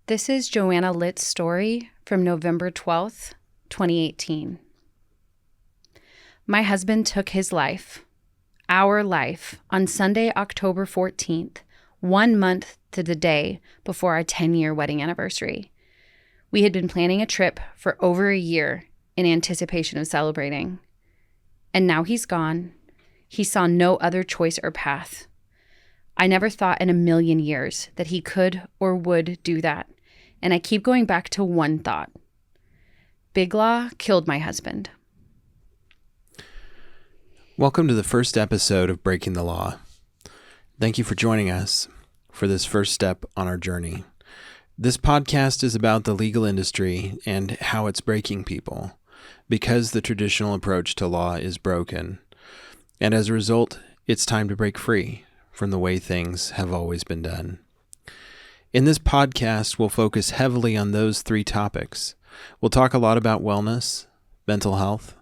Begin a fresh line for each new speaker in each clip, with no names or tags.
This is Joanna Litt's story from November 12th, 2018. My husband took his life, our life, on Sunday, October 14th, 1 month to the day before our 10-year wedding anniversary. We had been planning a trip for over a year in anticipation of celebrating. And now he's gone. He saw no other choice or path. I never thought in a million years that he could or would do that. And I keep going back to one thought. Big Law killed my husband.
Welcome to the first episode of Breaking the Law. Thank you for joining us for this first step on our journey. This podcast is about the legal industry and how it's breaking people, because the traditional approach to law is broken. And as a result, it's time to break free from the way things have always been done. In this podcast, we'll focus heavily on those three topics. We'll talk a lot about wellness, mental health,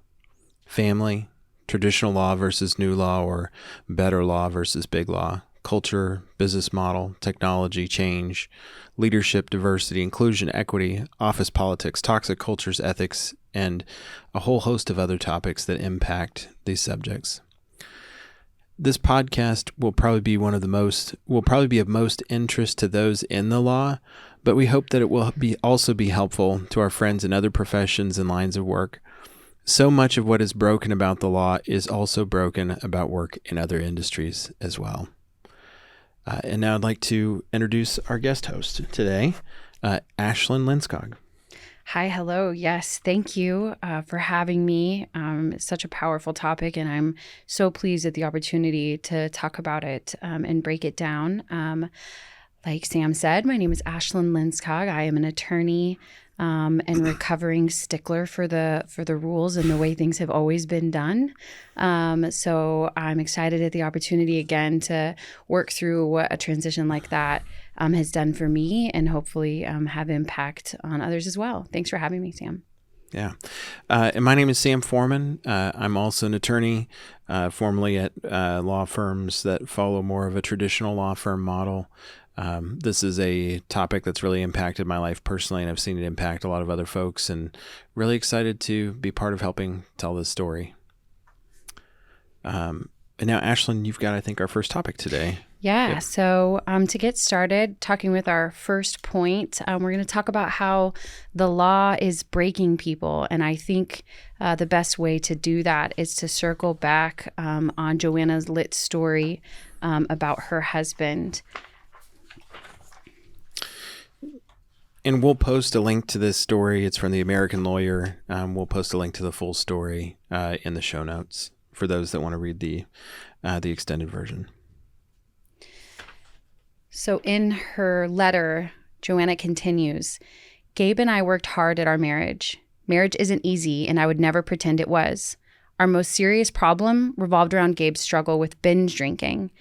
family, traditional law versus new law or better law versus big law, culture, business model, technology, change, leadership, diversity, inclusion, equity, office politics, toxic cultures, ethics, and a whole host of other topics that impact these subjects. This podcast will probably be of most interest to those in the law, but we hope that it will also be helpful to our friends in other professions and lines of work. So much of what is broken about the law is also broken about work in other industries as well. And now I'd like to introduce our guest host today, Ashlyn Linskog.
Hi, hello. Yes, thank you for having me. It's such a powerful topic, and I'm so pleased at the opportunity to talk about it and break it down. Like Sam said, my name is Ashlyn Linskog. I am an attorney and recovering stickler for the rules and the way things have always been done. So I'm excited at the opportunity again to work through what a transition like that has done for me and hopefully have impact on others as well. Thanks for having me, Sam.
Yeah. And my name is Sam Foreman. I'm also an attorney, formerly at law firms that follow more of a traditional law firm model. This is a topic that's really impacted my life personally, and I've seen it impact a lot of other folks, and really excited to be part of helping tell this story. And now, Ashlyn, you've got, I think, our first topic today.
Yeah.
Yep.
So to get started, talking with our first point, we're going to talk about how the law is breaking people. And I think the best way to do that is to circle back on Joanna Litt's story about her husband.
And we'll post a link to this story. It's from the American Lawyer. We'll post a link to the full story in the show notes for those that want to read the extended version.
So in her letter, Joanna continues, Gabe and I worked hard at our marriage. Marriage isn't easy, and I would never pretend it was. Our most serious problem revolved around Gabe's struggle with binge drinking.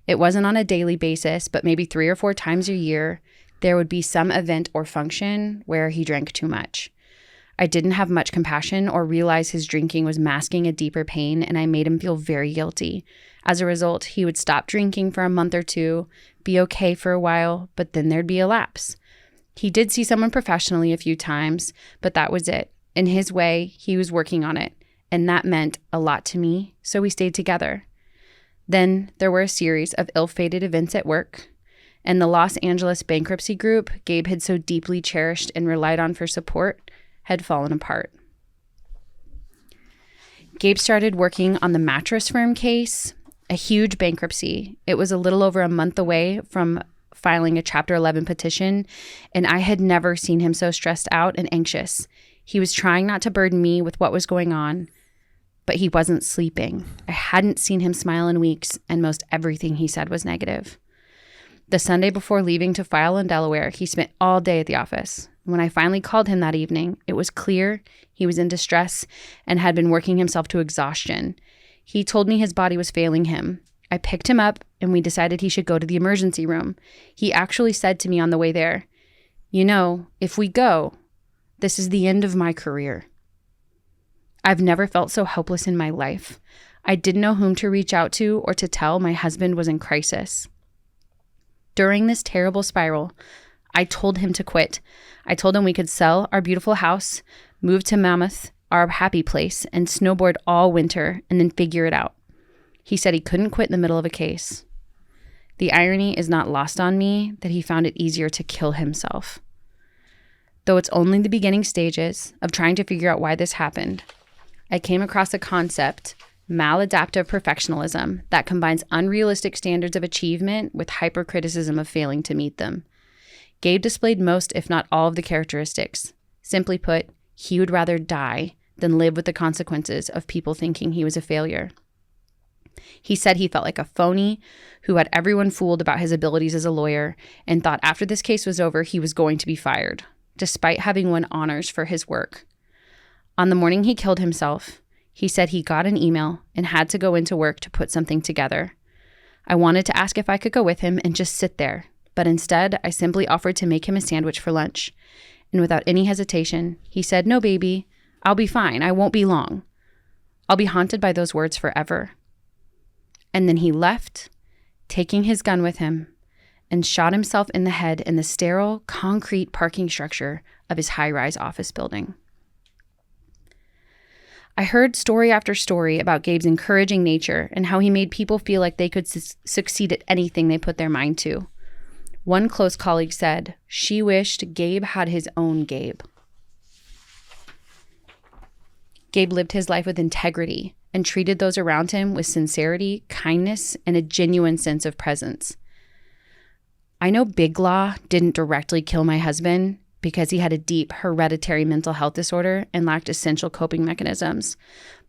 It wasn't on a daily basis, but maybe 3 or 4 times a year, there would be some event or function where he drank too much. I didn't have much compassion or realize his drinking was masking a deeper pain, and I made him feel very guilty. As a result, he would stop drinking for a month or two, be okay for a while, but then there'd be a lapse. He did see someone professionally a few times, but that was it. In his way, he was working on it, and that meant a lot to me, so we stayed together. Then there were a series of ill-fated events at work, and the Los Angeles bankruptcy group Gabe had so deeply cherished and relied on for support had fallen apart. Gabe started working on the mattress firm case, a huge bankruptcy. It was a little over a month away from filing a Chapter 11 petition, and I had never seen him so stressed out and anxious. He was trying not to burden me with what was going on, but he wasn't sleeping. I hadn't seen him smile in weeks, and most everything he said was negative. The Sunday before leaving to file in Delaware, he spent all day at the office. When I finally called him that evening, it was clear he was in distress and had been working himself to exhaustion. He told me his body was failing him. I picked him up and we decided he should go to the emergency room. He actually said to me on the way there, "You know, if we go, this is the end of my career." I've never felt so helpless in my life. I didn't know whom to reach out to or to tell my husband was in crisis. During this terrible spiral, I told him to quit. I told him we could sell our beautiful house, move to Mammoth, our happy place, and snowboard all winter and then figure it out. He said he couldn't quit in the middle of a case. The irony is not lost on me that he found it easier to kill himself. Though it's only the beginning stages of trying to figure out why this happened, I came across a concept, maladaptive perfectionism, that combines unrealistic standards of achievement with hypercriticism of failing to meet them. Gabe displayed most, if not all, of the characteristics. Simply put, he would rather die than live with the consequences of people thinking he was a failure. He said he felt like a phony who had everyone fooled about his abilities as a lawyer and thought after this case was over, he was going to be fired, despite having won honors for his work. On the morning he killed himself, he said he got an email and had to go into work to put something together. I wanted to ask if I could go with him and just sit there, but instead I simply offered to make him a sandwich for lunch. And without any hesitation, he said, "No, baby, I'll be fine. I won't be long." I'll be haunted by those words forever. And then he left, taking his gun with him, and shot himself in the head in the sterile, concrete parking structure of his high-rise office building. I heard story after story about Gabe's encouraging nature and how he made people feel like they could succeed at anything they put their mind to. One close colleague said she wished Gabe had his own Gabe. Gabe lived his life with integrity and treated those around him with sincerity, kindness, and a genuine sense of presence. I know Big Law didn't directly kill my husband because he had a deep hereditary mental health disorder and lacked essential coping mechanisms.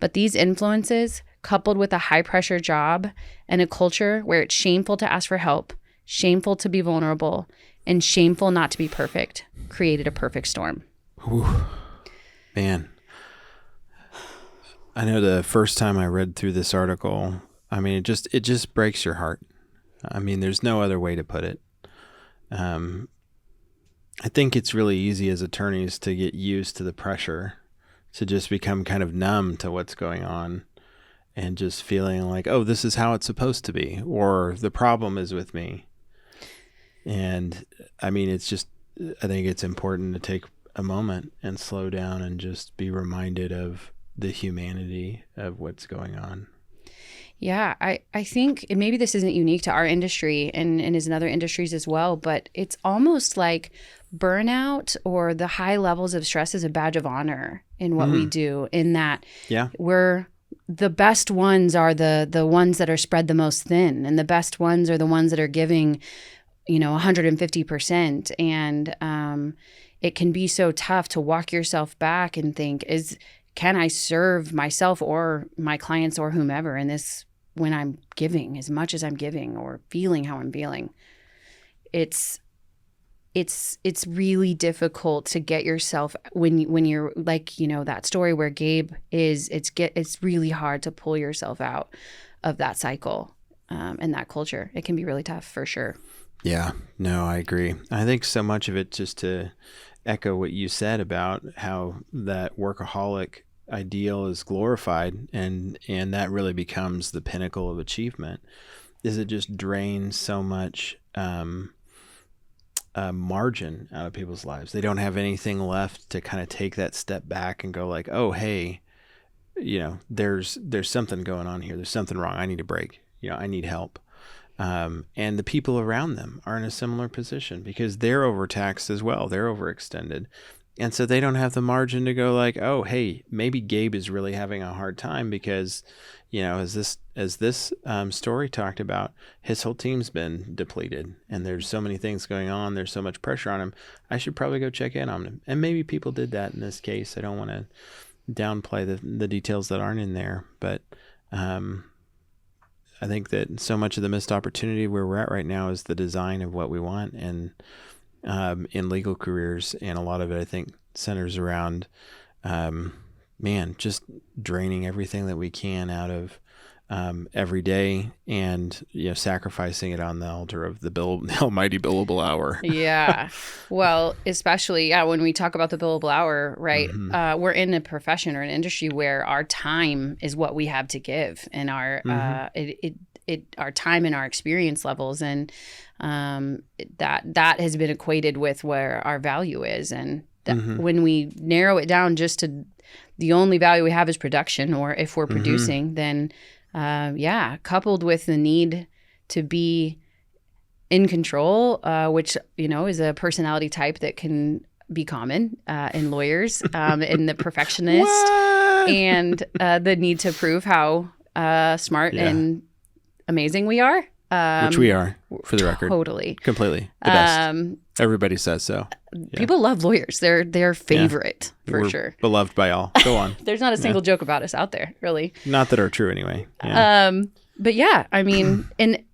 But these influences, coupled with a high-pressure job and a culture where it's shameful to ask for help, shameful to be vulnerable, and shameful not to be perfect, created a perfect storm.
Ooh, man. I know the first time I read through this article, I mean, it just breaks your heart. I mean, there's no other way to put it. I think it's really easy as attorneys to get used to the pressure, to just become kind of numb to what's going on and just feeling like, oh, this is how it's supposed to be, or the problem is with me. And I mean, I think it's important to take a moment and slow down and just be reminded of the humanity of what's going on.
Yeah, I think maybe this isn't unique to our industry and is in other industries as well, but it's almost like burnout or the high levels of stress is a badge of honor in what we do, in that we're the best ones are the ones that are spread the most thin, and the best ones are the ones that are giving, 150%. And it can be so tough to walk yourself back and think, can I serve myself or my clients or whomever in this when I'm giving as much as I'm giving or feeling how I'm feeling? It's really difficult to get yourself when you're like, that story where Gabe is, it's really hard to pull yourself out of that cycle and that culture. It can be really tough for sure.
Yeah, no, I agree. I think so much of it, just to echo what you said about how that workaholic ideal is glorified and that really becomes the pinnacle of achievement, is it just drains so much margin out of people's lives. They don't have anything left to kind of take that step back and go like, oh, hey, there's something going on here. There's something wrong. I need a break. I need help. And the people around them are in a similar position because they're overtaxed as well. They're overextended. And so they don't have the margin to go like, oh, hey, maybe Gabe is really having a hard time because, as this story talked about, his whole team's been depleted and there's so many things going on. There's so much pressure on him. I should probably go check in on him. And maybe people did that in this case. I don't want to downplay the details that aren't in there, but I think that so much of the missed opportunity where we're at right now is the design of what we want and in legal careers, and a lot of it I think centers around just draining everything that we can out of every day and sacrificing it on the altar of the almighty billable hour.
Yeah. Well, especially when we talk about the billable hour, right? Mm-hmm. We're in a profession or an industry where our time is what we have to give, and our our time and our experience levels, and that has been equated with where our value is. And when we narrow it down just to the only value we have is production, or if we're producing, then coupled with the need to be in control, which is a personality type that can be common in lawyers, in the perfectionist, and the need to prove how smart and amazing we are.
Which we are, for the record.
Totally.
Completely. The best. Everybody says so. Yeah.
People love lawyers. They're their favorite, for sure.
Beloved by all. Go on.
There's not a single joke about us out there, really.
Not that are true anyway. Yeah.
But yeah, I mean, and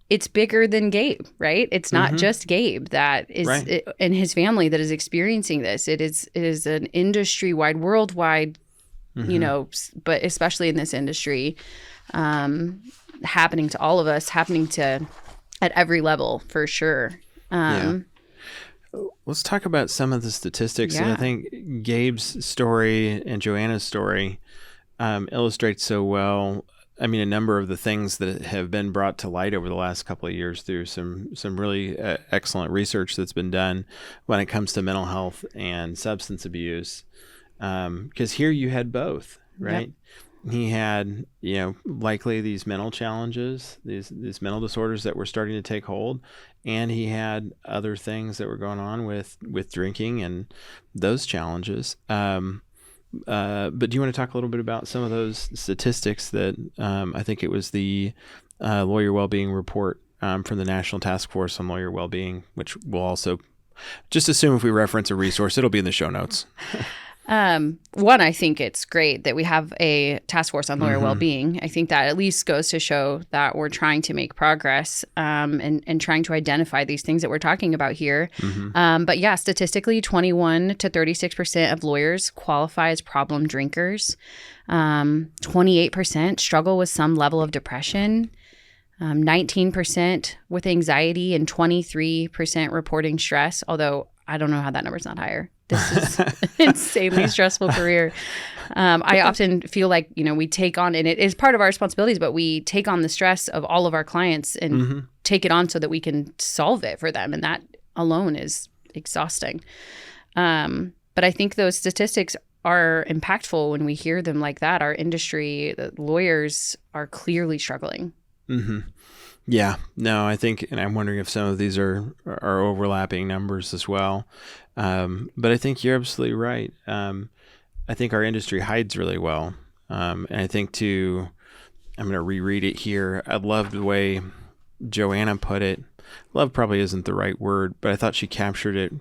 it's bigger than Gabe, right? It's not just Gabe that is and his family that is experiencing this. It is an industry-wide, worldwide, but especially in this industry, happening to all of us, happening to at every level, for sure.
Let's talk about some of the statistics.
Yeah.
I think Gabe's story and Joanna's story illustrates so well, I mean, a number of the things that have been brought to light over the last couple of years through some really excellent research that's been done when it comes to mental health and substance abuse. Because here you had both, right? Yep. He had, likely these mental challenges, these mental disorders that were starting to take hold, and he had other things that were going on with drinking and those challenges. But do you want to talk a little bit about some of those statistics that I think it was the Lawyer Wellbeing Report from the National Task Force on Lawyer Wellbeing, which we'll also just assume if we reference a resource, it'll be in the show notes.
One, I think it's great that we have a task force on lawyer well-being. I think that at least goes to show that we're trying to make progress and trying to identify these things that we're talking about here. But yeah, statistically, 21 to 36% of lawyers qualify as problem drinkers. 28% struggle with some level of depression. 19% with anxiety, and 23% reporting stress, although I don't know how that number's not higher. This is an insanely stressful career. I often feel like, we take on, and it is part of our responsibilities, but we take on the stress of all of our clients and take it on so that we can solve it for them. And that alone is exhausting. But I think those statistics are impactful when we hear them like that. Our industry, the lawyers are clearly struggling.
Yeah, no, I think, and I'm wondering if some of these are overlapping numbers as well. But I think you're absolutely right. I think our industry hides really well. And I think I'm going to reread it here. I love the way Joanna put it. Love probably isn't the right word, but I thought she captured it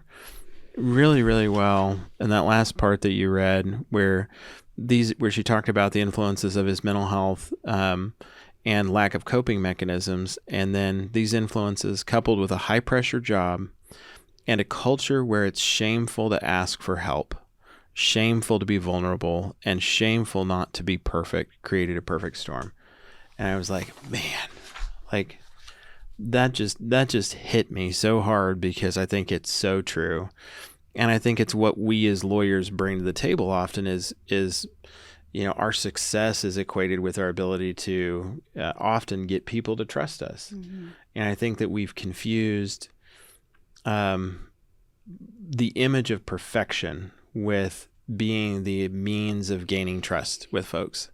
really, really well in that last part that you read, where she talked about the influences of his mental health, and lack of coping mechanisms. And then these influences coupled with a high pressure job and a culture where it's shameful to ask for help, shameful to be vulnerable, and shameful not to be perfect, created a perfect storm. And I was like, man, like that just hit me so hard, because I think it's so true. And I think it's what we as lawyers bring to the table often is our success is equated with our ability to often get people to trust us. And I think that we've confused the image of perfection with being the means of gaining trust with folks.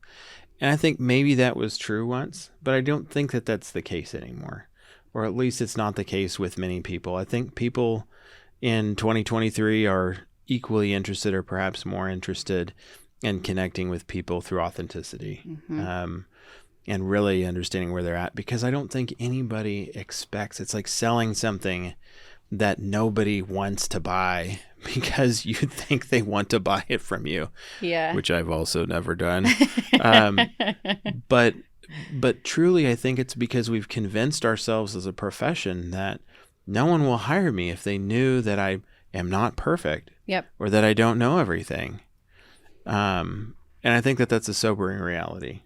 And I think maybe that was true once, but I don't think that that's the case anymore, or at least it's not the case with many people. I think people in 2023 are equally interested, or perhaps more interested, and connecting with people through authenticity, and really understanding where they're at, because I don't think anybody expects, it's like selling something that nobody wants to buy because you think they want to buy it from you, which I've also never done. But truly, I think it's because we've convinced ourselves as a profession that no one will hire me if they knew that I am not perfect, or that I don't know everything. And I think that that's a sobering reality.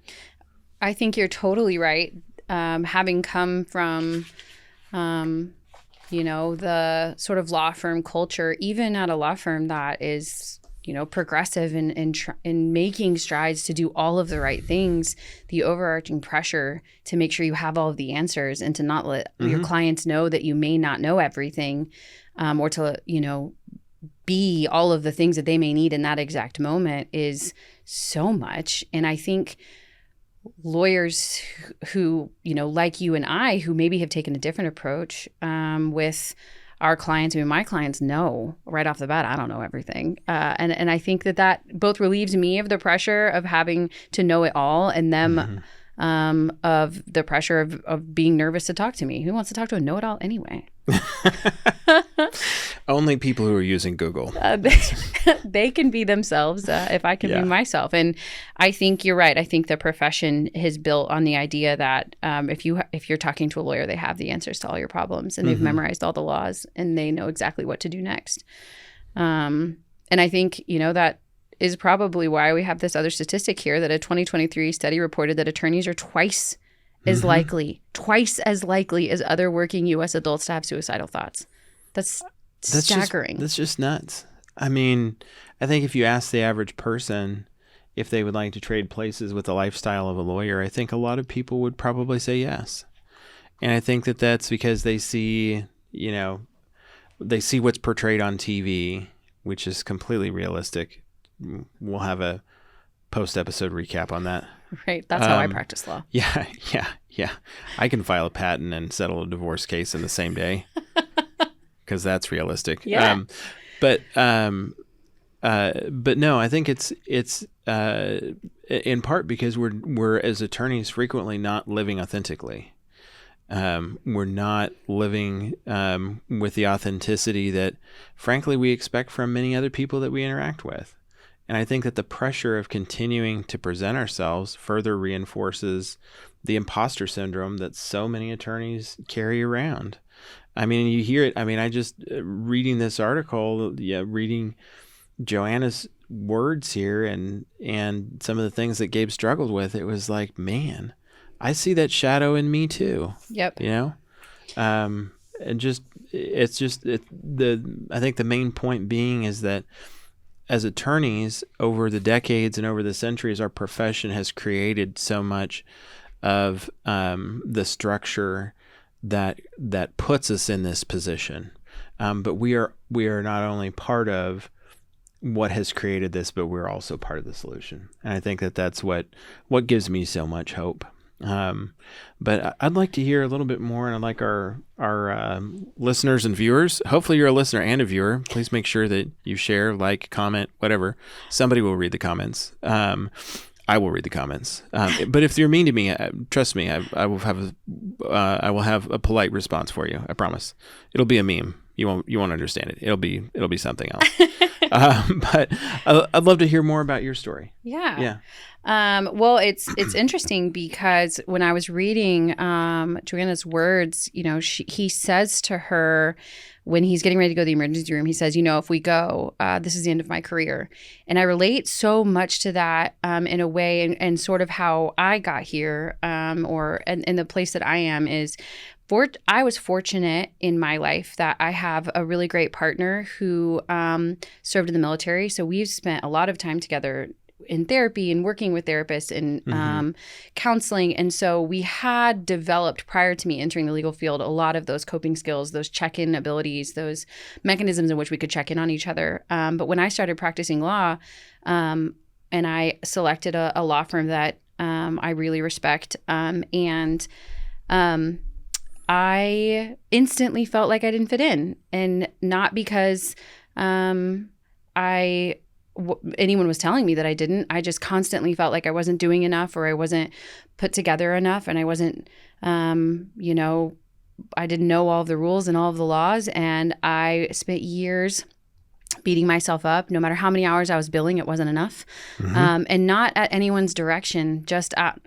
I think you're totally right. Having come from, the sort of law firm culture, even at a law firm that is, progressive in making strides to do all of the right things, the overarching pressure to make sure you have all of the answers and to not let your clients know that you may not know everything, or to, be all of the things that they may need in that exact moment is so much. And I think lawyers who, like you and I, who maybe have taken a different approach with our clients, my clients know right off the bat, I don't know everything. And I think that both relieves me of the pressure of having to know it all, and them of the pressure of being nervous to talk to me. Who wants to talk to a know-it-all anyway?
Only people who are using Google.
They can be themselves if I can be myself. And I think you're right. I think the profession is built on the idea that if you're talking to a lawyer, they have the answers to all your problems, and they've memorized all the laws, and they know exactly what to do next. And I think, that is probably why we have this other statistic here, that a 2023 study reported that attorneys are twice as likely as other working U.S. adults to have suicidal thoughts. That's staggering.
That's just nuts. I mean, I think if you ask the average person if they would like to trade places with the lifestyle of a lawyer, I think a lot of people would probably say yes. And I think that that's because they see, what's portrayed on TV, which is completely realistic. We'll have a post-episode recap on that.
Right. That's how I practice law.
Yeah. I can file a patent and settle a divorce case in the same day because that's realistic.
Yeah.
But no, I think it's in part because we're as attorneys frequently not living authentically. We're not living with the authenticity that, frankly, we expect from many other people that we interact with. And I think that the pressure of continuing to present ourselves further reinforces the imposter syndrome that so many attorneys carry around. I mean, you hear it. I mean, I just reading this article, reading Joanna's words here and some of the things that Gabe struggled with, it was like, man, I see that shadow in me too.
Yep.
And just, I think the main point being is that as attorneys over the decades and over the centuries, our profession has created so much of the structure that puts us in this position. But we are not only part of what has created this, but we're also part of the solution. And I think that that's what gives me so much hope. But I'd like to hear a little bit more, and I'd like our listeners and viewers. Hopefully you're a listener and a viewer. Please make sure that you share, like, comment, whatever. Somebody will read the comments. I will read the comments. But if you're mean to me, trust me, I will have a polite response for you. I promise. It'll be a meme. You won't understand it. It'll be something else. But I'd love to hear more about your story.
Yeah.
Yeah.
Well, it's interesting because when I was reading Joanna's words, he says to her when he's getting ready to go to the emergency room, he says, if we go, this is the end of my career. And I relate so much to that in a way, and sort of how I got here, or in the place that I am is, I was fortunate in my life that I have a really great partner who served in the military. So we've spent a lot of time together in therapy and working with therapists and counseling. And so we had developed, prior to me entering the legal field, a lot of those coping skills, those check-in abilities, those mechanisms in which we could check in on each other. But when I started practicing law, and I selected a law firm that I really respect, and I instantly felt like I didn't fit in, and not because anyone was telling me that I didn't. I just constantly felt like I wasn't doing enough, or I wasn't put together enough, and I wasn't, I didn't know all of the rules and all of the laws, and I spent years beating myself up. No matter how many hours I was billing, it wasn't enough, and not at anyone's direction, just at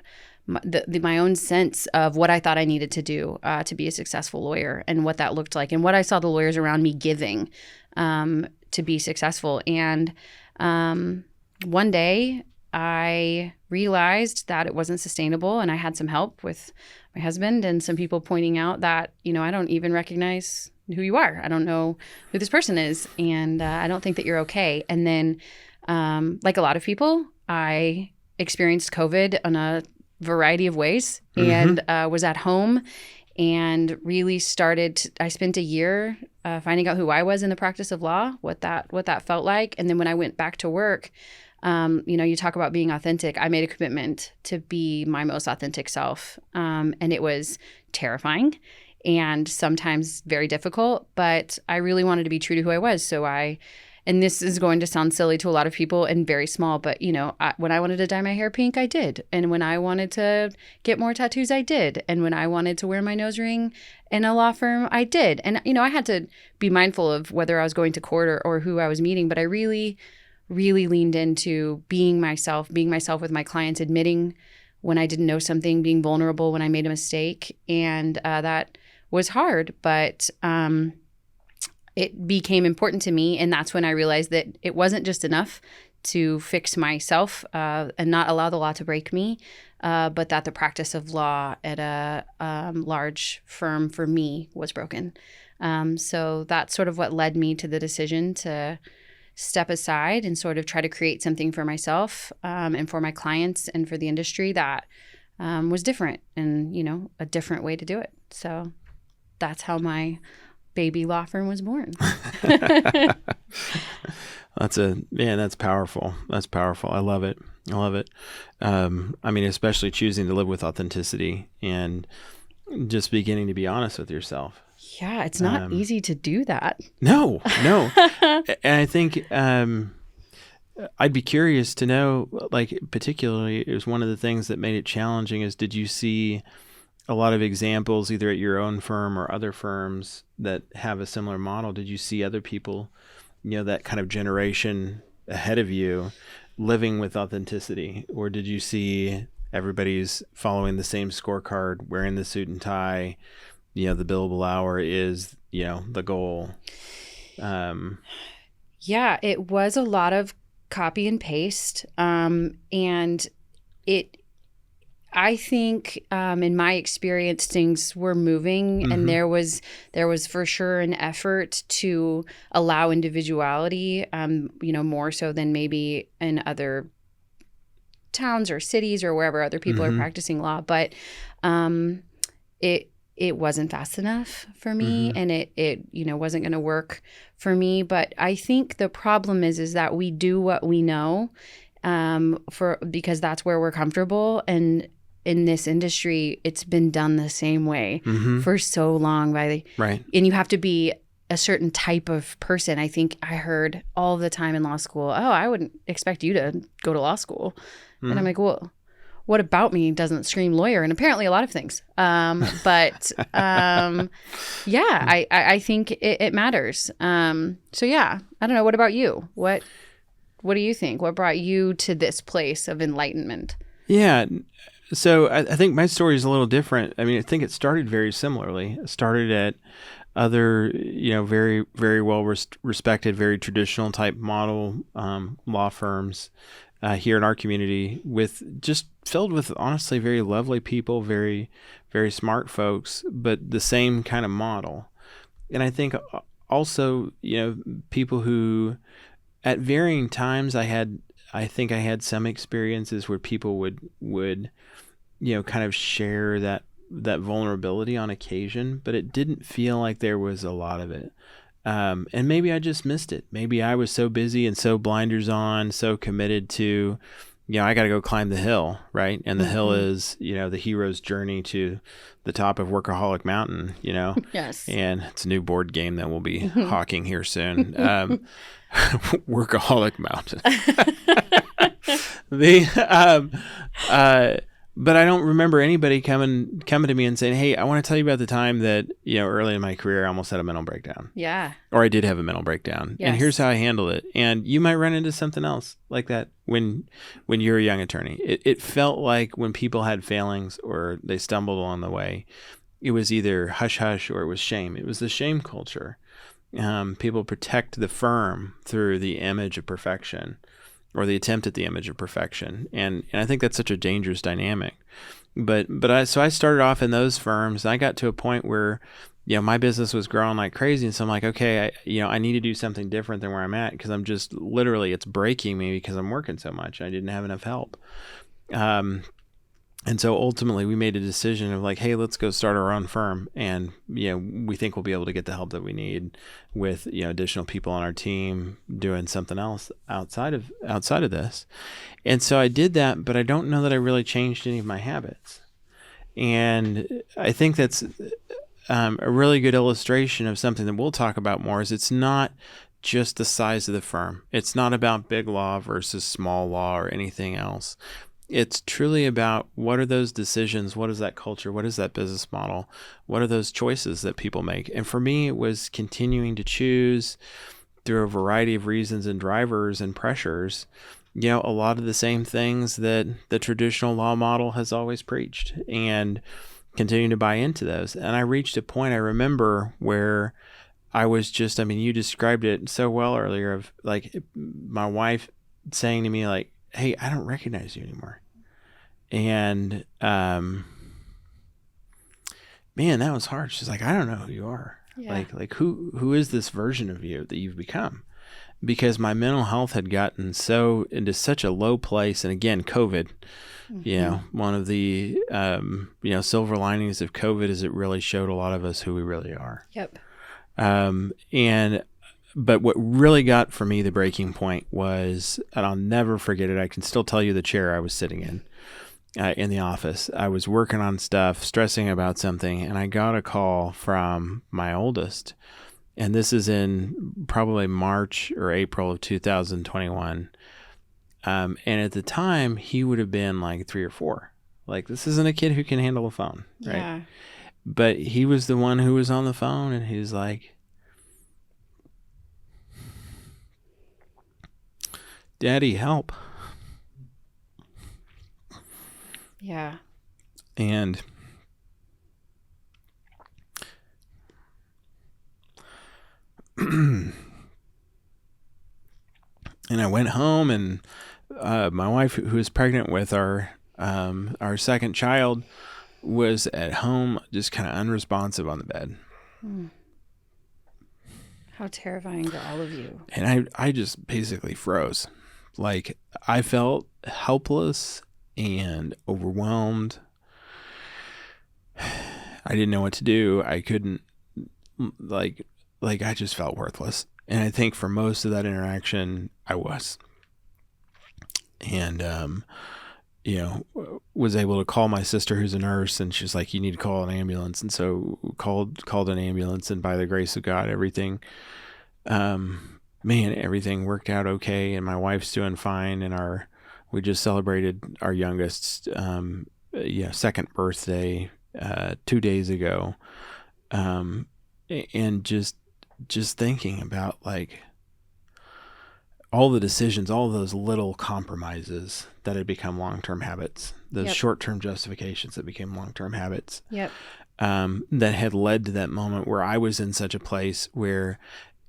my own sense of what I thought I needed to do to be a successful lawyer, and what that looked like, and what I saw the lawyers around me giving to be successful. And one day I realized that it wasn't sustainable, and I had some help with my husband and some people pointing out that, I don't even recognize who you are. I don't know who this person is, and I don't think that you're okay. And then like a lot of people, I experienced COVID in a variety of ways and was at home and really I spent a year finding out who I was in the practice of law, what that felt like. And then when I went back to work, you talk about being authentic. I made a commitment to be my most authentic self. And it was terrifying and sometimes very difficult, but I really wanted to be true to who I was. And this is going to sound silly to a lot of people and very small, but when I wanted to dye my hair pink, I did. And when I wanted to get more tattoos, I did. And when I wanted to wear my nose ring in a law firm, I did. And, I had to be mindful of whether I was going to court or who I was meeting, but I really, really leaned into being myself with my clients, admitting when I didn't know something, being vulnerable when I made a mistake. And that was hard, but it became important to me. And that's when I realized that it wasn't just enough to fix myself and not allow the law to break me, but that the practice of law at a large firm for me was broken. So that's sort of what led me to the decision to step aside and sort of try to create something for myself and for my clients and for the industry that was different and, a different way to do it. So that's how my baby law firm was born.
That's powerful. That's powerful. I love it. Especially choosing to live with authenticity and just beginning to be honest with yourself.
Yeah, it's not easy to do that.
No. And I think I'd be curious to know, like, particularly, it was one of the things that made it challenging is, did you see a lot of examples either at your own firm or other firms that have a similar model? Did you see other people, that kind of generation ahead of you living with authenticity? Or did you see everybody's following the same scorecard, wearing the suit and tie, the billable hour is, the goal?
Yeah, it was a lot of copy and paste. I think in my experience, things were moving and there was for sure an effort to allow individuality, more so than maybe in other towns or cities or wherever other people are practicing law. But it wasn't fast enough for me and it wasn't going to work for me. But I think the problem is that we do what we know because that's where we're comfortable. And in this industry, it's been done the same way for so long right. And you have to be a certain type of person. I think I heard all the time in law school, I wouldn't expect you to go to law school. And I'm like, well, what about me doesn't scream lawyer? And apparently a lot of things. I think it matters. I don't know. What about you? What do you think? What brought you to this place of enlightenment?
Yeah. So I think my story is a little different. I mean, I think it started very similarly. It started at other, very, very well respected, very traditional type model law firms here in our community, with just filled with honestly very lovely people, very, very smart folks, but the same kind of model. And I think also, people who at varying times I had some experiences where people would kind of share that vulnerability on occasion, but it didn't feel like there was a lot of it. And maybe I just missed it. Maybe I was so busy and so blinders on, so committed to, I got to go climb the hill, right? And the hill is, the hero's journey to the top of Workaholic Mountain, Yes. And it's a new board game that we'll be hawking here soon. Workaholic Mountain. But I don't remember anybody coming to me and saying, hey, I want to tell you about the time that, early in my career, I almost had a mental breakdown.
Yeah.
Or I did have a mental breakdown. Yes. And here's how I handled it. And you might run into something else like that when you're a young attorney. It felt like when people had failings or they stumbled along the way, it was either hush hush or it was shame. It was the shame culture. People protect the firm through the image of perfection, or the attempt at the image of perfection. And I think that's such a dangerous dynamic. So I started off in those firms. I got to a point where, my business was growing like crazy. And so I'm like, okay, I need to do something different than where I'm at, because I'm just literally, it's breaking me because I'm working so much. I didn't have enough help. And so ultimately we made a decision of like, hey, let's go start our own firm. And, we think we'll be able to get the help that we need with, additional people on our team doing something else outside of this. And so I did that, but I don't know that I really changed any of my habits. And I think that's a really good illustration of something that we'll talk about more. Is it's not just the size of the firm. It's not about big law versus small law or anything else. It's truly about, what are those decisions? What is that culture? What is that business model? What are those choices that people make? And for me, it was continuing to choose through a variety of reasons and drivers and pressures, a lot of the same things that the traditional law model has always preached, and continuing to buy into those. And I reached a point, I remember, where I was just, you described it so well earlier, of like my wife saying to me like, hey, I don't recognize you anymore. And, man, that was hard. She's like, I don't know who you are. Yeah. Like who is this version of you that you've become? Because my mental health had gotten into such a low place. And again, COVID, one of the, silver linings of COVID is it really showed a lot of us who we really are.
Yep.
But what really got for me the breaking point was, and I'll never forget it, I can still tell you the chair I was sitting in the office. I was working on stuff, stressing about something, and I got a call from my oldest. And this is in probably March or April of 2021. And at the time, he would have been like 3 or 4. Like, this isn't a kid who can handle a phone, right? Yeah. But he was the one who was on the phone, and he was like, Daddy, help.
Yeah.
And I went home, and my wife, who was pregnant with our second child, was at home just kind of unresponsive on the bed.
How terrifying to all of you.
And I just basically froze. Like, I felt helpless and overwhelmed. I didn't know what to do. I couldn't, like I just felt worthless. And I think for most of that interaction, I was. And, was able to call my sister, who's a nurse, and she's like, you need to call an ambulance. And so called an ambulance, and by the grace of God, everything, everything worked out okay. And my wife's doing fine. And we just celebrated our youngest's, second birthday, 2 days ago. And just thinking about like all the decisions, all those little compromises that had become long-term habits, those short-term justifications that became long-term habits, that had led to that moment where I was in such a place where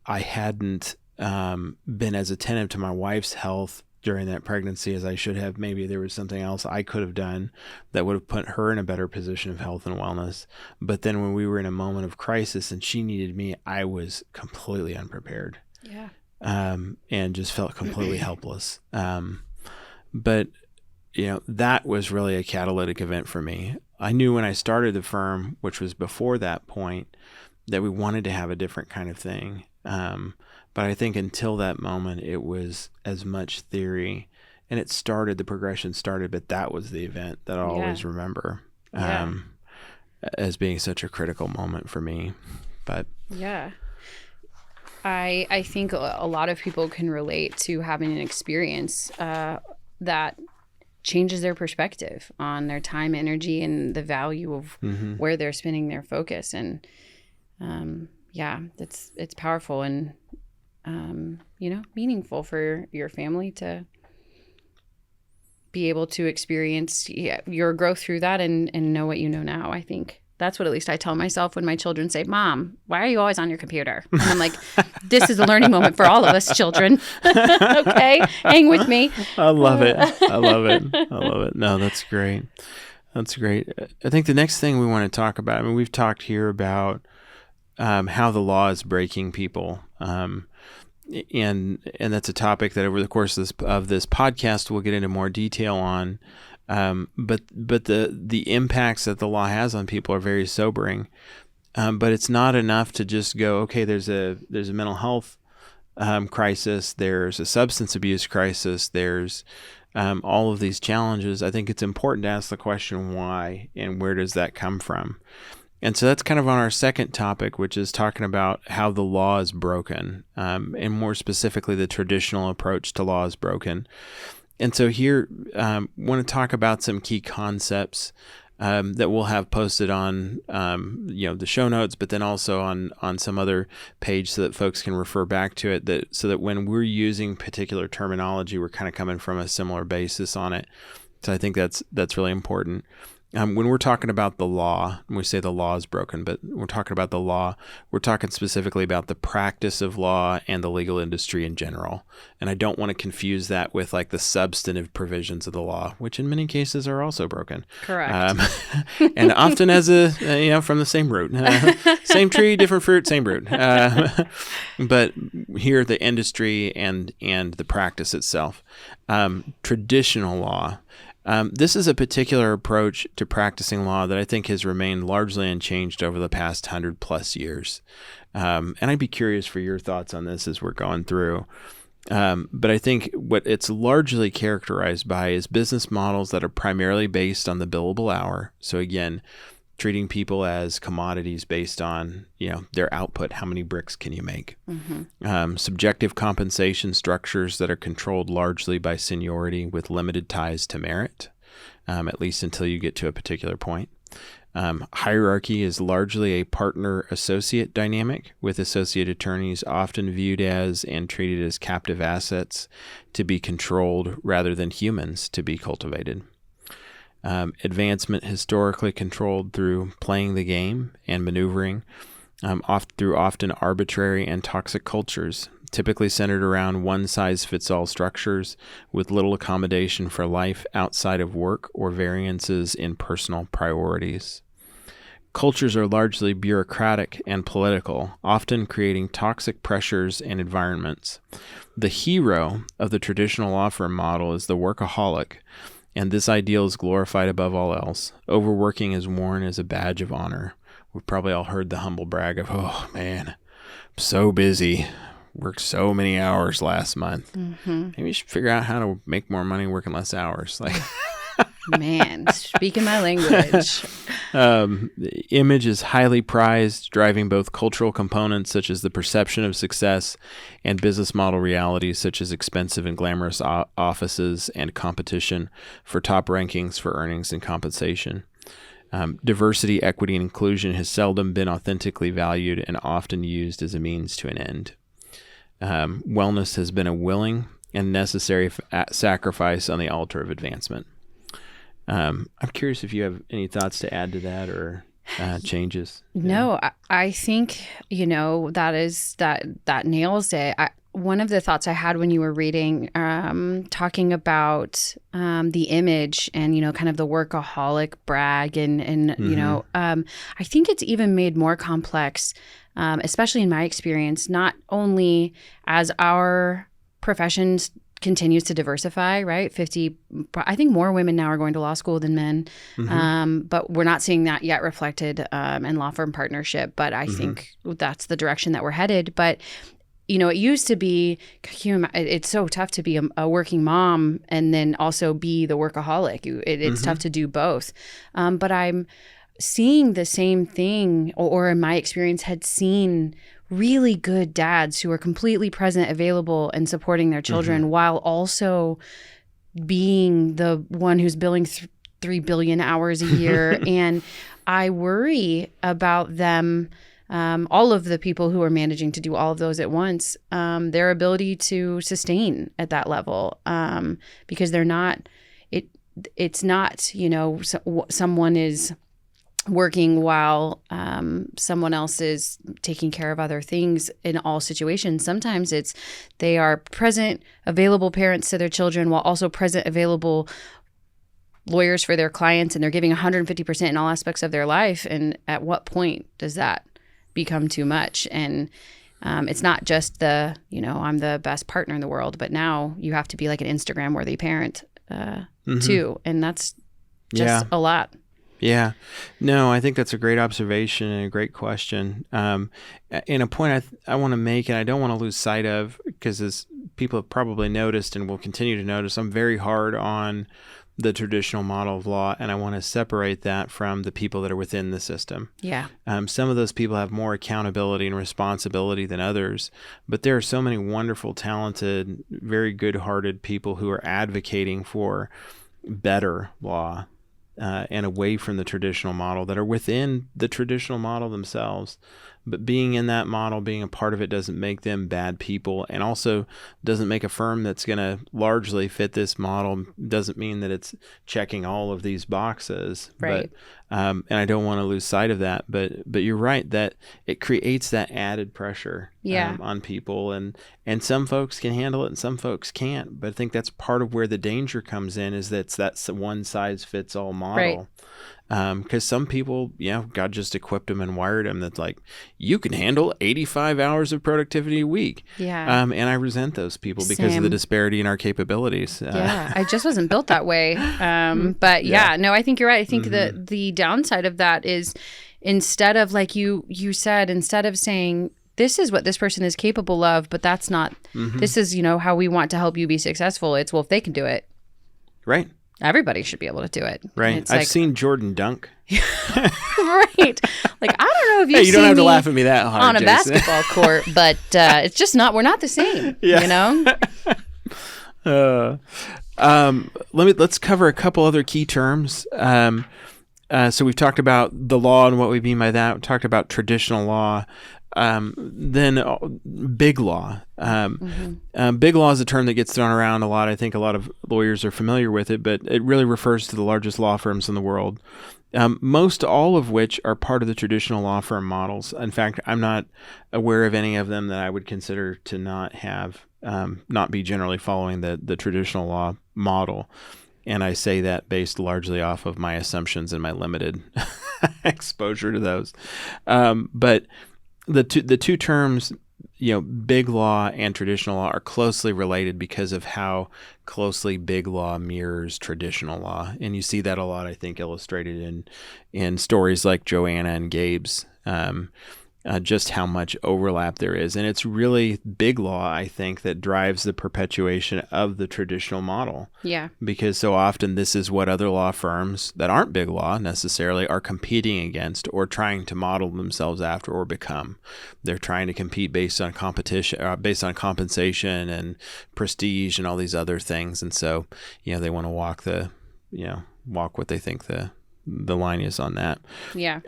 I hadn't been as attentive to my wife's health during that pregnancy as I should have. Maybe there was something else I could have done that would have put her in a better position of health and wellness. But then when we were in a moment of crisis and she needed me, I was completely unprepared.
Yeah.
And just felt completely helpless. But that was really a catalytic event for me. I knew when I started the firm, which was before that point, that we wanted to have a different kind of thing. But I think until that moment, it was as much theory, and the progression started, but that was the event that I'll always remember as being such a critical moment for me. But
yeah, I think a lot of people can relate to having an experience that changes their perspective on their time, energy, and the value of where they're spending their focus. And it's powerful and meaningful for your family to be able to experience your growth through that and know what you know now. I think that's what at least I tell myself when my children say, Mom, why are you always on your computer? And I'm like, this is a learning moment for all of us children. Okay, hang with me.
I love it. I love it. No, that's great. I think the next thing we want to talk about, we've talked here about how the law is breaking people. And that's a topic that over the course of this podcast we'll get into more detail on. But the impacts that the law has on people are very sobering. But it's not enough to just go, okay, there's a mental health crisis, there's a substance abuse crisis, there's all of these challenges. I think it's important to ask the question why and where does that come from? And so that's kind of on our second topic, which is talking about how the law is broken, and more specifically, the traditional approach to law is broken. And so here, want to talk about some key concepts that we'll have posted on, the show notes, but then also on some other page so that folks can refer back to it. So that when we're using particular terminology, we're kind of coming from a similar basis on it. So I think that's really important. When we're talking about the law, we say the law is broken, but we're talking about the law, we're talking specifically about the practice of law and the legal industry in general. And I don't want to confuse that with like the substantive provisions of the law, which in many cases are also broken.
Correct.
And often as from the same root, same tree, different fruit, same root. But here the industry and the practice itself, traditional law. This is a particular approach to practicing law that I think has remained largely unchanged over the past 100+ years. And I'd be curious for your thoughts on this as we're going through. But I think what it's largely characterized by is business models that are primarily based on the billable hour. So again, treating people as commodities based on, their output. How many bricks can you make? Mm-hmm. Subjective compensation structures that are controlled largely by seniority with limited ties to merit, at least until you get to a particular point. Hierarchy is largely a partner-associate dynamic, with associate attorneys often viewed as and treated as captive assets to be controlled rather than humans to be cultivated. Advancement historically controlled through playing the game and maneuvering, through often arbitrary and toxic cultures, typically centered around one-size-fits-all structures with little accommodation for life outside of work or variances in personal priorities. Cultures are largely bureaucratic and political, often creating toxic pressures and environments. The hero of the traditional law firm model is the workaholic, and this ideal is glorified above all else. Overworking is worn as a badge of honor. We've probably all heard the humble brag of, oh man, I'm so busy. Worked so many hours last month. Mm-hmm. Maybe you should figure out how to make more money working less hours.
Man, speaking my language.
The image is highly prized, driving both cultural components such as the perception of success and business model realities such as expensive and glamorous offices and competition for top rankings for earnings and compensation. Diversity, equity, and inclusion has seldom been authentically valued and often used as a means to an end. Wellness has been a willing and necessary sacrifice on the altar of advancement. I'm curious if you have any thoughts to add to that or changes.
No, I think, that nails it. One of the thoughts I had when you were reading, talking about the image and, kind of the workaholic brag and mm-hmm. I think it's even made more complex, especially in my experience, not only as our professions continues to diversify, right? I think more women now are going to law school than men, mm-hmm. But we're not seeing that yet reflected in law firm partnership. But I mm-hmm. think that's the direction that we're headed. But, it used to be, it's so tough to be a working mom and then also be the workaholic. It's mm-hmm. tough to do both. But I'm seeing the same thing, or in my experience, had seen really good dads who are completely present, available, and supporting their children mm-hmm. while also being the one who's billing 3 billion hours a year. And I worry about them, all of the people who are managing to do all of those at once, their ability to sustain at that level, because they're not, it's not, someone is working while someone else is taking care of other things in all situations. Sometimes they are present, available parents to their children while also present, available lawyers for their clients, and they're giving 150% in all aspects of their life. And at what point does that become too much. And it's not just the, I'm the best partner in the world, but now you have to be like an Instagram worthy parent too. And that's just a lot.
Yeah. No, I think that's a great observation and a great question. And a point I want to make, and I don't want to lose sight of, because as people have probably noticed and will continue to notice, I'm very hard on the traditional model of law, and I want to separate that from the people that are within the system.
Yeah.
Some of those people have more accountability and responsibility than others, but there are so many wonderful, talented, very good-hearted people who are advocating for better law and away from the traditional model, that are within the traditional model themselves. But being in that model, being a part of it, doesn't make them bad people, and also doesn't make a firm that's going to largely fit this model, doesn't mean that it's checking all of these boxes.
Right.
But, and I don't want to lose sight of that. But you're right that it creates that added pressure on people, and some folks can handle it and some folks can't. But I think that's part of where the danger comes in, is that's one size fits all model.
Right.
Because some people, God just equipped them and wired them that's like, you can handle 85 hours of productivity a week.
Yeah.
And I resent those people because of the disparity in our capabilities.
I just wasn't built that way. But no, I think you're right. I think that the downside of that is, instead of, like you said, instead of saying, this is what this person is capable of, but that's not, this is, how we want to help you be successful. It's, well, if they can do it.
Right.
Everybody should be able to do it.
Right. I've seen Jordan dunk.
Right. Like, I don't know if
you don't have to laugh at me that hard,
on a
Jason.
basketball court, but it's just not, we're not the same,
Let's cover a couple other key terms. So we've talked about the law and what we mean by that. We talked about traditional law. Then big law. Big law is a term that gets thrown around a lot. I think a lot of lawyers are familiar with it, but it really refers to the largest law firms in the world, most all of which are part of the traditional law firm models. In fact, I'm not aware of any of them that I would consider to not be generally following the traditional law model. And I say that based largely off of my assumptions and my limited exposure to those. But the two terms, big law and traditional law, are closely related because of how closely big law mirrors traditional law. And you see that a lot, I think, illustrated in stories like Joanna and Gabe's, just how much overlap there is. And it's really big law, I think, that drives the perpetuation of the traditional model.
Yeah.
Because so often this is what other law firms that aren't big law necessarily are competing against or trying to model themselves after or become. They're trying to compete based on competition, based on compensation and prestige and all these other things. And so, they want to walk what they think the line is on that.
Yeah.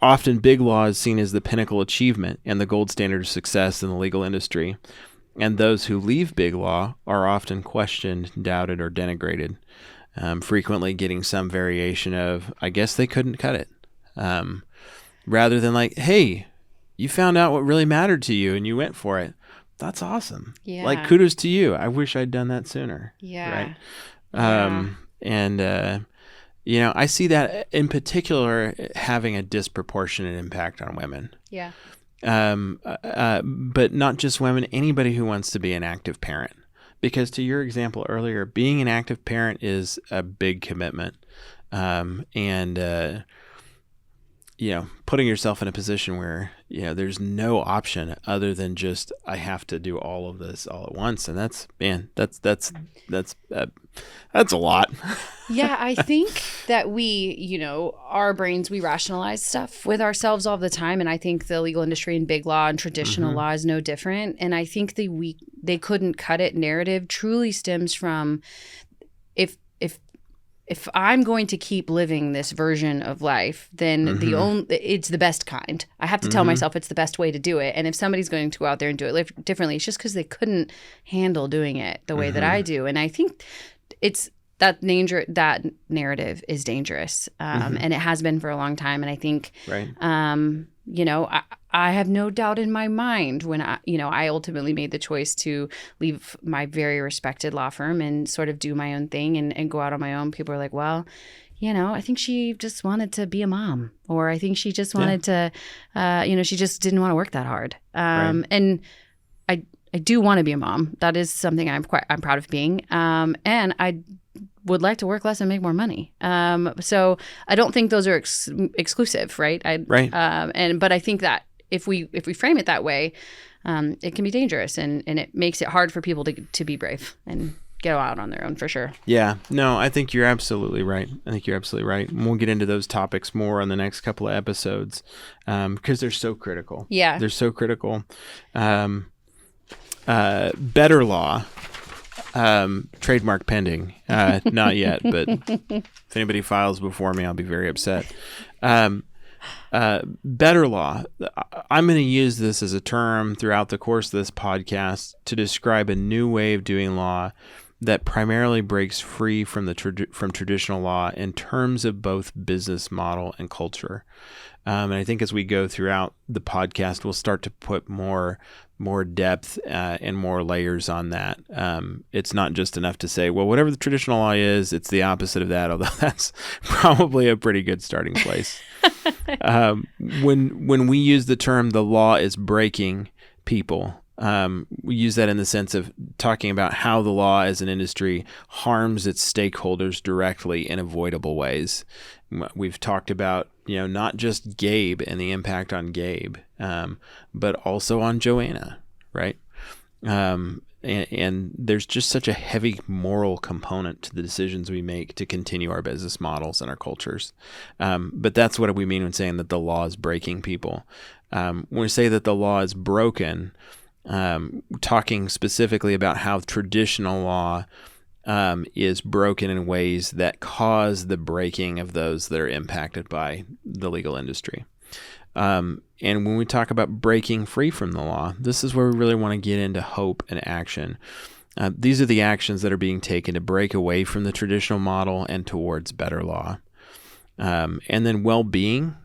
Often big law is seen as the pinnacle achievement and the gold standard of success in the legal industry. And those who leave big law are often questioned, doubted, or denigrated, frequently getting some variation of, I guess they couldn't cut it, rather than like, hey, you found out what really mattered to you and you went for it. That's awesome.
Yeah.
Like, kudos to you. I wish I'd done that sooner.
Yeah.
Right. I see that in particular having a disproportionate impact on women.
Yeah.
But not just women, anybody who wants to be an active parent. Because to your example earlier, being an active parent is a big commitment. Putting yourself in a position where, there's no option other than just, I have to do all of this all at once. And that's a lot.
Yeah. I think that we, our brains, we rationalize stuff with ourselves all the time. And I think the legal industry and big law and traditional law is no different. And I think they couldn't cut it narrative truly stems from, if I'm going to keep living this version of life, then it's the best kind. I have to tell myself it's the best way to do it. And if somebody's going to go out there and do it differently, it's just because they couldn't handle doing it the way that I do. And I think it's that narrative is dangerous, and it has been for a long time. And I think, I have no doubt in my mind when I ultimately made the choice to leave my very respected law firm and sort of do my own thing and go out on my own. People are like, well, I think she just wanted to be a mom, or I think she just wanted to, she just didn't want to work that hard.
Right.
And I do want to be a mom. That is something I'm proud of being. And I would like to work less and make more money. So I don't think those are exclusive, right?
Right.
But I think that if we frame it that way, it can be dangerous, and it makes it hard for people to be brave and go out on their own, for sure.
Yeah. No, I think you're absolutely right. And we'll get into those topics more on the next couple of episodes, because they're so critical.
Yeah.
They're so critical. Better law, trademark pending. Not yet, but if anybody files before me, I'll be very upset. Better law. I'm going to use this as a term throughout the course of this podcast to describe a new way of doing law that primarily breaks free from from traditional law in terms of both business model and culture. And I think as we go throughout the podcast, we'll start to put more depth and more layers on that. It's not just enough to say, well, whatever the traditional law is, it's the opposite of that, although that's probably a pretty good starting place. When we use the term the law is breaking people, we use that in the sense of talking about how the law as an industry harms its stakeholders directly in avoidable ways. We've talked about, not just Gabe and the impact on Gabe, but also on Joanna, right? And there's just such a heavy moral component to the decisions we make to continue our business models and our cultures. But that's what we mean when saying that the law is breaking people. When we say that the law is broken, talking specifically about how traditional law is broken in ways that cause the breaking of those that are impacted by the legal industry. And when we talk about breaking free from the law, this is where we really want to get into hope and action. These are the actions that are being taken to break away from the traditional model and towards better law. And then well-being.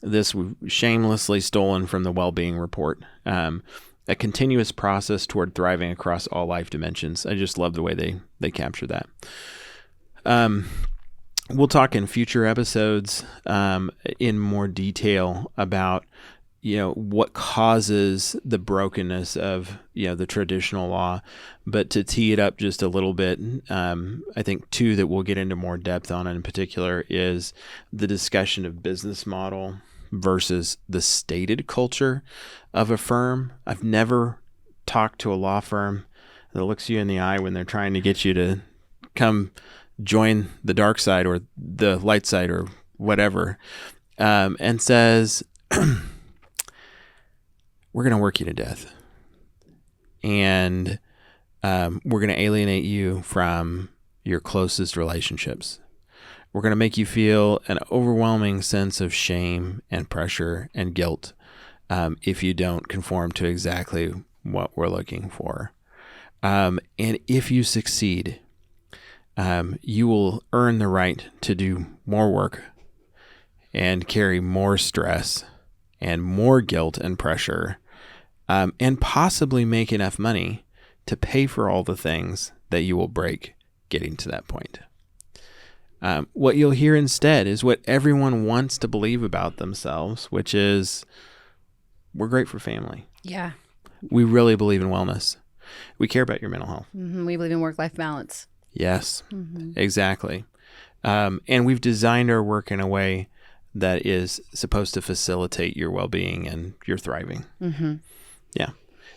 This we've shamelessly stolen from the well-being report. A continuous process toward thriving across all life dimensions. I just love the way they capture that. We'll talk in future episodes in more detail about what causes the brokenness of the traditional law. But to tee it up just a little bit, I think two that we'll get into more depth on in particular is the discussion of business model versus the stated culture of a firm. I've never talked to a law firm that looks you in the eye when they're trying to get you to come join the dark side or the light side or whatever, and says, we're going to work you to death. And we're going to alienate you from your closest relationships. We're going to make you feel an overwhelming sense of shame and pressure and guilt if you don't conform to exactly what we're looking for. And if you succeed, you will earn the right to do more work and carry more stress and more guilt and pressure, and possibly make enough money to pay for all the things that you will break getting to that point. What you'll hear instead is what everyone wants to believe about themselves, which is we're great for family.
Yeah.
We really believe in wellness. We care about your mental health.
Mm-hmm. We believe in work-life balance.
Yes, exactly. And we've designed our work in a way that is supposed to facilitate your well-being and your thriving. Mm-hmm. Yeah.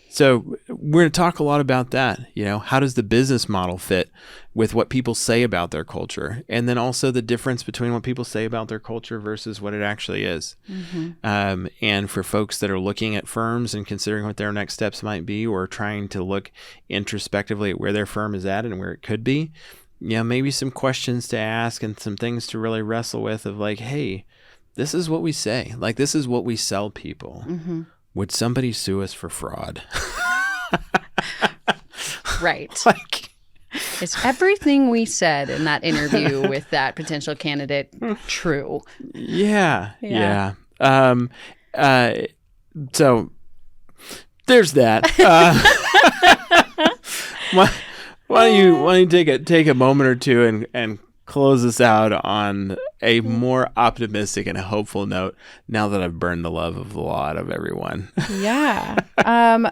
So we're going to talk a lot about that. How does the business model fit with what people say about their culture? And then also the difference between what people say about their culture versus what it actually is. Mm-hmm. And for folks that are looking at firms and considering what their next steps might be, or trying to look introspectively at where their firm is at and where it could be, maybe some questions to ask and some things to really wrestle with of like, hey, this is what we say. Like, this is what we sell people. Mm-hmm. Would somebody sue us for fraud?
Right. Is everything we said in that interview with that potential candidate true?
Yeah. So there's that. Why don't you take a moment or two and close us out on a more optimistic and hopeful note now that I've burned the love of the law out of everyone.
Yeah.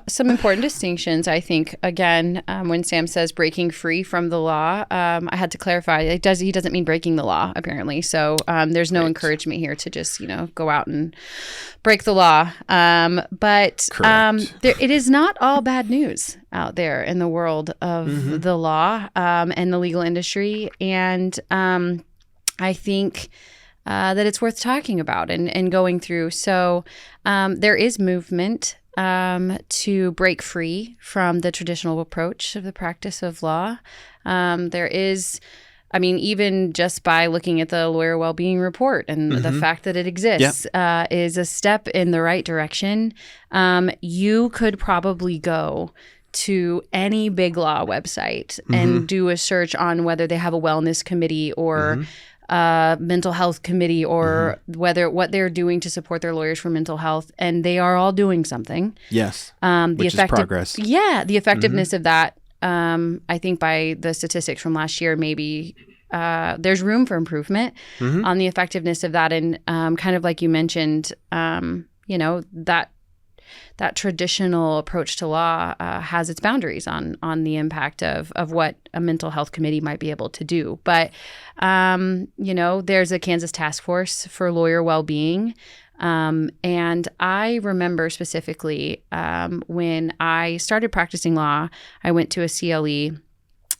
Some important distinctions, I think, again, when Sam says breaking free from the law, I had to clarify, he doesn't mean breaking the law, apparently. So there's no encouragement here to just, go out and break the law. But it is not all bad news out there in the world of the law and the legal industry. And I think that it's worth talking about and going through. So there is movement to break free from the traditional approach of the practice of law. There is, even just by looking at the lawyer well-being report and the fact that it exists is a step in the right direction. You could probably go to any big law website and do a search on whether they have a wellness committee or mental health committee or what they're doing to support their lawyers for mental health. And they are all doing something.
Yes. Which is progress.
Yeah. The effectiveness of that, I think by the statistics from last year, maybe there's room for improvement on the effectiveness of that. And kind of like you mentioned, that traditional approach to law has its boundaries on the impact of what a mental health committee might be able to do. But, there's a Kansas task force for lawyer well-being. And I remember specifically when I started practicing law, I went to a CLE.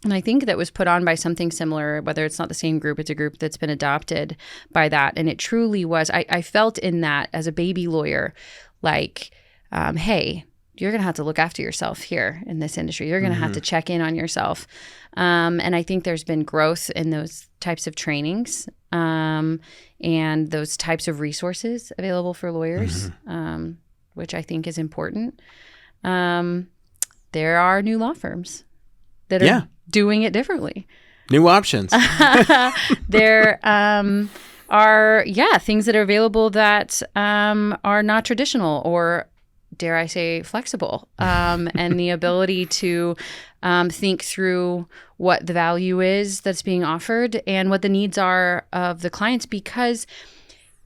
And I think that was put on by something similar, whether it's not the same group, it's a group that's been adopted by that. And it truly was, I felt in that as a baby lawyer, like, hey, you're going to have to look after yourself here in this industry. You're going to have to check in on yourself. And I think there's been growth in those types of trainings and those types of resources available for lawyers, which I think is important. There are new law firms that are doing it differently.
New options.
There are, things that are available that are not traditional or, dare I say, flexible, and the ability to think through what the value is that's being offered and what the needs are of the clients. Because,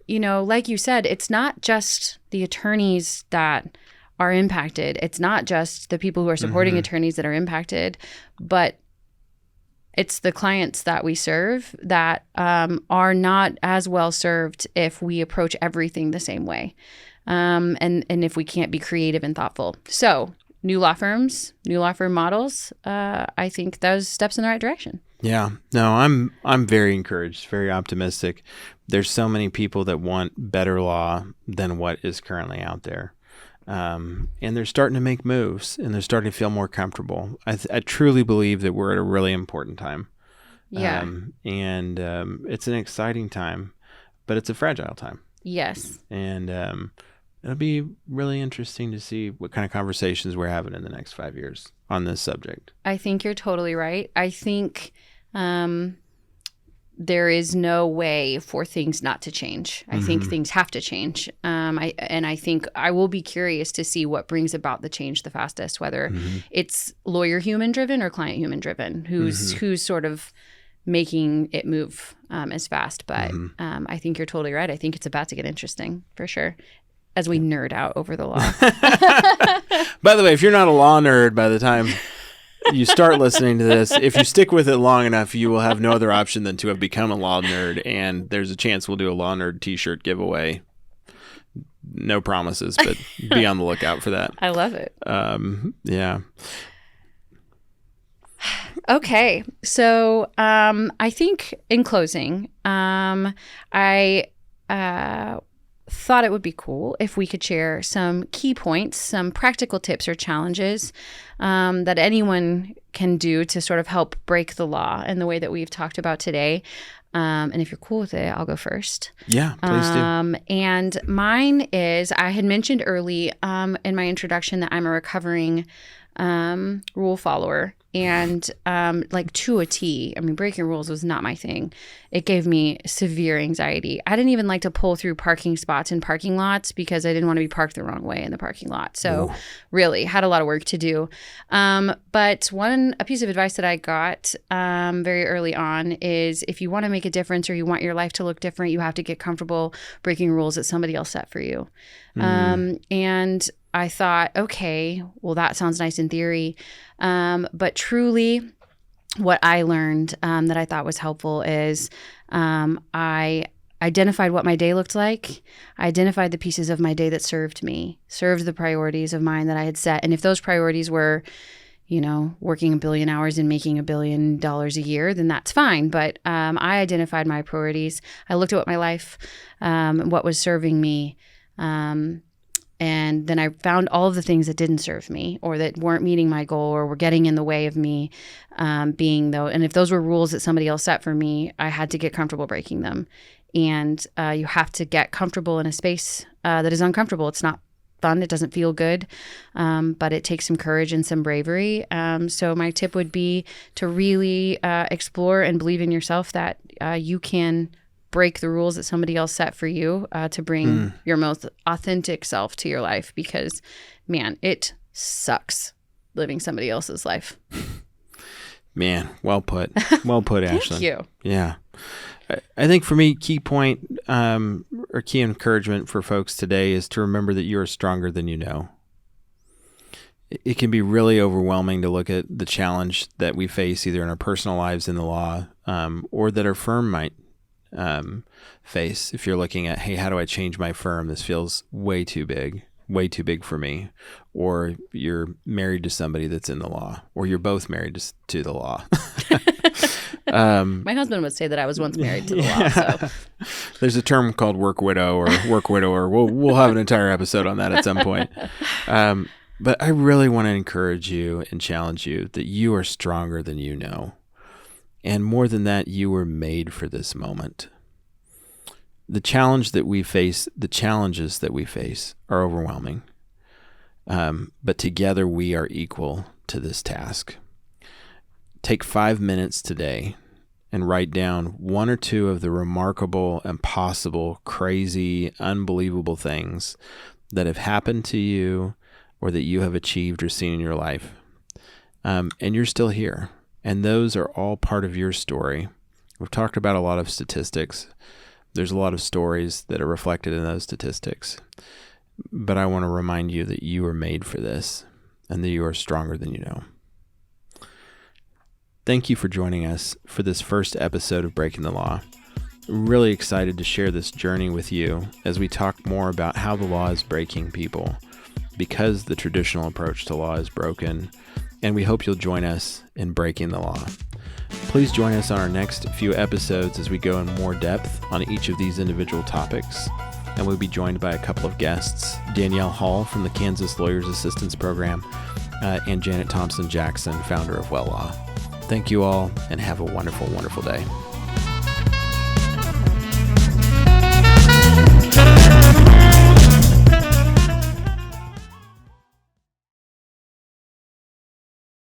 like you said, it's not just the attorneys that are impacted. It's not just the people who are supporting attorneys that are impacted, but it's the clients that we serve that are not as well served if we approach everything the same way. And if we can't be creative and thoughtful. So new law firms, new law firm models, I think those steps in the right direction.
Yeah, no, I'm very encouraged, very optimistic. There's so many people that want better law than what is currently out there. And they're starting to make moves and they're starting to feel more comfortable. I truly believe that we're at a really important time.
Yeah.
It's an exciting time, but it's a fragile time.
Yes.
And it'll be really interesting to see what kind of conversations we're having in the next 5 years on this subject.
I think you're totally right. I think there is no way for things not to change. I think things have to change. I think I will be curious to see what brings about the change the fastest, whether it's lawyer human driven or client human driven, who's sort of making it move as fast. But I think you're totally right. I think it's about to get interesting for sure as we nerd out over the law.
By the way, if you're not a law nerd by the time you start listening to this, if you stick with it long enough, you will have no other option than to have become a law nerd. And there's a chance we'll do a law nerd t-shirt giveaway. No promises, but be on the lookout for that.
I love it.
Yeah.
Okay. So I think in closing, I thought it would be cool if we could share some key points, some practical tips or challenges that anyone can do to sort of help break the law in the way that we've talked about today. And if you're cool with it, I'll go first.
Yeah, please do.
And mine is, I had mentioned early in my introduction that I'm a recovering rule follower. And like to a T, breaking rules was not my thing. it gave me severe anxiety. I didn't even like to pull through parking spots in parking lots because I didn't want to be parked the wrong way in the parking lot. So really had a lot of work to do. But a piece of advice that I got very early on is if you want to make a difference or you want your life to look different, you have to get comfortable breaking rules that somebody else set for you. And I thought, okay, well, that sounds nice in theory. But truly, what I learned that I thought was helpful is I identified what my day looked like. I identified the pieces of my day that served the priorities of mine that I had set. And if those priorities were, working 1 billion hours and making $1 billion a year, then that's fine. But I identified my priorities. I looked at what my life, what was serving me. And then I found all of the things that didn't serve me or that weren't meeting my goal or were getting in the way of me being though. And if those were rules that somebody else set for me, I had to get comfortable breaking them. And you have to get comfortable in a space that is uncomfortable. It's not fun. It doesn't feel good, but it takes some courage and some bravery. So my tip would be to really explore and believe in yourself that you can break the rules that somebody else set for you to bring your most authentic self to your life, because man, it sucks living somebody else's life.
Man, well put. Well put,
Thank
Ashlyn.
you.
Yeah. I think for me, key point or key encouragement for folks today is to remember that you are stronger than you know. It can be really overwhelming to look at the challenge that we face either in our personal lives in the law or that our firm might face. If you're looking at, hey, how do I change my firm? This feels way too big for me. Or you're married to somebody that's in the law, or you're both married to the law.
My husband would say that I was once married to the law. So
there's a term called work widow or work widower. We'll have an entire episode on that at some point. But I really want to encourage you and challenge you that you are stronger than you know. And more than that, you were made for this moment. The challenges that we face are overwhelming. But together we are equal to this task. Take 5 minutes today and write down 1 or 2 of the remarkable, impossible, crazy, unbelievable things that have happened to you or that you have achieved or seen in your life. And you're still here. And those are all part of your story. We've talked about a lot of statistics. There's a lot of stories that are reflected in those statistics. But I want to remind you that you are made for this and that you are stronger than you know. Thank you for joining us for this first episode of Breaking the Law. I'm really excited to share this journey with you as we talk more about how the law is breaking people, because the traditional approach to law is broken, and we hope you'll join us in Breaking the Law. Please join us on our next few episodes as we go in more depth on each of these individual topics, and we'll be joined by a couple of guests, Danielle Hall from the Kansas Lawyers Assistance Program, and Janet Thompson Jackson, founder of Well Law. Thank you all, and have a wonderful, wonderful day.